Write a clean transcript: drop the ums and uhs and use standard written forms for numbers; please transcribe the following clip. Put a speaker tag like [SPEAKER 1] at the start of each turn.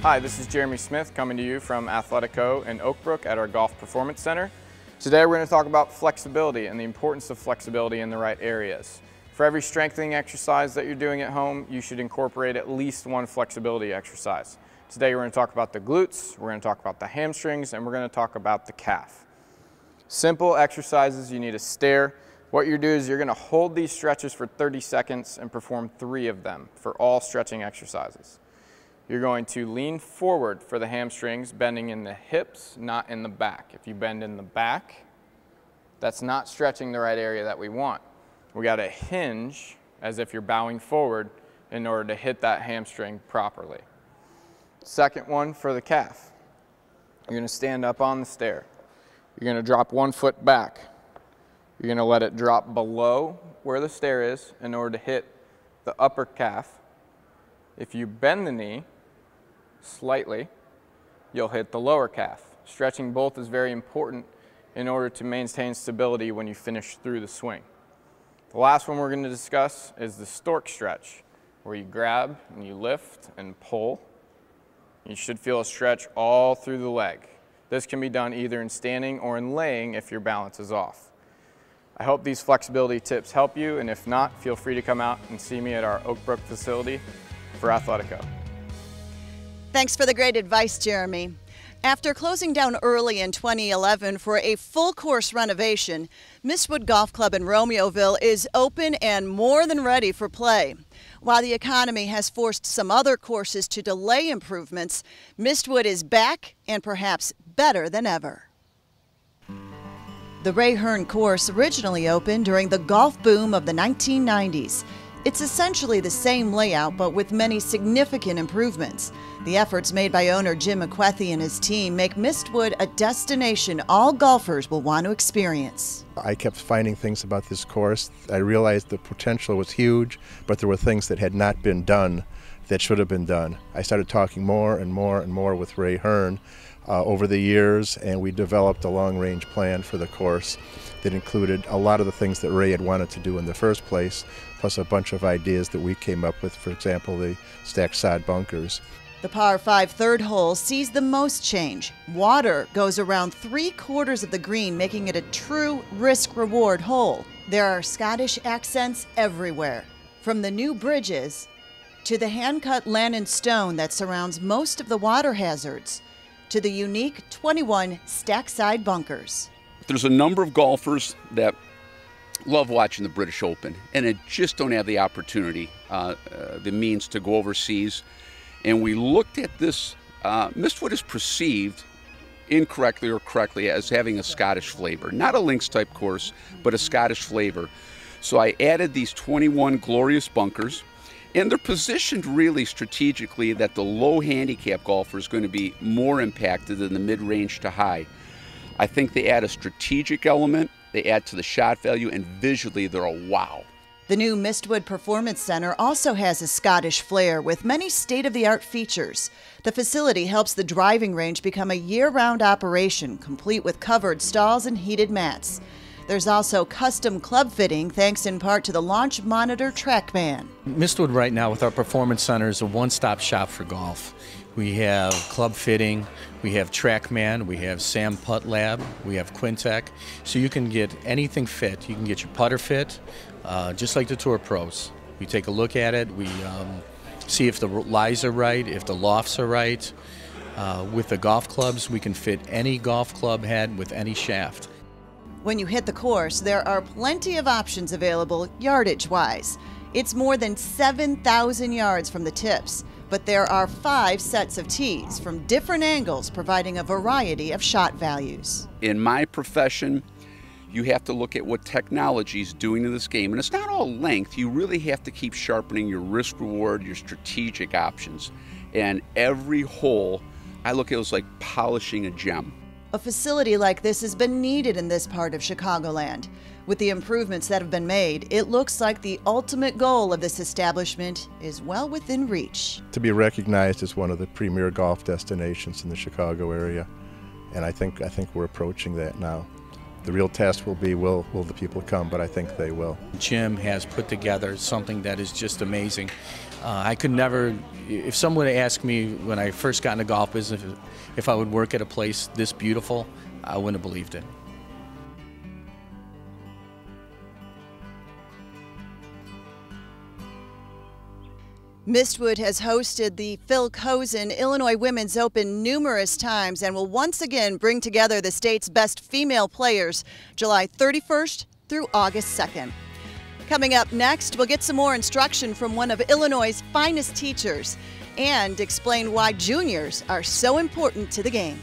[SPEAKER 1] Hi, this is Jeremy Smith coming to you from Athletico in Oak Brook at our Golf Performance Center. Today we're going to talk about flexibility and the importance of flexibility in the right areas. For every strengthening exercise that you're doing at home, you should incorporate at least one flexibility exercise. Today we're going to talk about the glutes, we're going to talk about the hamstrings, and we're going to talk about the calf. Simple exercises, you need a stair. What you do is you're going to hold these stretches for 30 seconds and perform 3 of them for all stretching exercises. You're going to lean forward for the hamstrings, bending in the hips, not in the back. If you bend in the back, that's not stretching the right area that we want. We got to hinge as if you're bowing forward in order to hit that hamstring properly. Second one for the calf. You're going to stand up on the stair. You're going to drop one foot back. You're going to let it drop below where the stair is in order to hit the upper calf. If you bend the knee slightly, you'll hit the lower calf. Stretching both is very important in order to maintain stability when you finish through the swing. The last one we're going to discuss is the stork stretch, where you grab and you lift and pull. You should feel a stretch all through the leg. This can be done either in standing or in laying if your balance is off. I hope these flexibility tips help you, and if not, feel free to come out and see me at our Oak Brook facility for Athletico.
[SPEAKER 2] Thanks for the great advice, Jeremy. After closing down early in 2011 for a full course renovation, Mistwood Golf Club in Romeoville is open and more than ready for play. While the economy has forced some other courses to delay improvements, Mistwood is back and perhaps better than ever. The Ray Hearn course originally opened during the golf boom of the 1990s. It's essentially the same layout, but with many significant improvements. The efforts made by owner Jim McQuethy and his team make Mistwood a destination all golfers will want to experience.
[SPEAKER 3] I kept finding things about this course. I realized the potential was huge, but there were things that had not been done that should have been done. I started talking more and more and more with Ray Hearn over the years, and we developed a long-range plan for the course that included a lot of the things that Ray had wanted to do in the first place, plus a bunch of ideas that we came up with, for example, the stacked sod bunkers.
[SPEAKER 2] The par 5 third hole sees the most change. Water goes around 3/4 of the green, making it a true risk-reward hole. There are Scottish accents everywhere, from the new bridges to the hand-cut Lannon stone that surrounds most of the water hazards, to the unique 21 stack side bunkers.
[SPEAKER 4] There's a number of golfers that love watching the British Open and it just don't have the opportunity, the means to go overseas. And we looked at this, Mistwood is perceived incorrectly or correctly as having a Scottish flavor. Not a links type course, but a Scottish flavor. So I added these 21 glorious bunkers. And they're positioned really strategically that the low handicap golfer is going to be more impacted than the mid-range to high. I think they add a strategic element, they add to the shot value, and visually they're a wow.
[SPEAKER 2] The new Mistwood Performance Center also has a Scottish flair with many state-of-the-art features. The facility helps the driving range become a year-round operation, complete with covered stalls and heated mats. There's also custom club fitting, thanks in part to the Launch Monitor TrackMan.
[SPEAKER 5] Mistwood right now with our Performance Center is a one-stop shop for golf. We have club fitting, we have TrackMan, we have Sam Putt Lab, we have Quintec. So you can get anything fit. You can get your putter fit, just like the Tour Pros. We take a look at it, we see if the lies are right, if the lofts are right. With the golf clubs, we can fit any golf club head with any shaft.
[SPEAKER 2] When you hit the course, there are plenty of options available yardage-wise. It's more than 7,000 yards from the tips, but there are 5 sets of tees from different angles, providing a variety of shot values.
[SPEAKER 4] In my profession, you have to look at what technology is doing to this game. And it's not all length. You really have to keep sharpening your risk-reward, your strategic options. And every hole, I look at it as like polishing a gem.
[SPEAKER 2] A facility like this has been needed in this part of Chicagoland. With the improvements that have been made, it looks like the ultimate goal of this establishment is well within reach.
[SPEAKER 3] To be recognized as one of the premier golf destinations in the Chicago area, and I think we're approaching that now. The real test will be, will the people come? But I think they will.
[SPEAKER 5] Jim has put together something that is just amazing. I could never, if someone had asked me when I first got into golf business if I would work at a place this beautiful, I wouldn't have believed it.
[SPEAKER 2] Mistwood has hosted the Phil Cozen Illinois Women's Open numerous times and will once again bring together the state's best female players July 31st through August 2nd. Coming up next, we'll get some more instruction from one of Illinois' finest teachers and explain why juniors are so important to the game.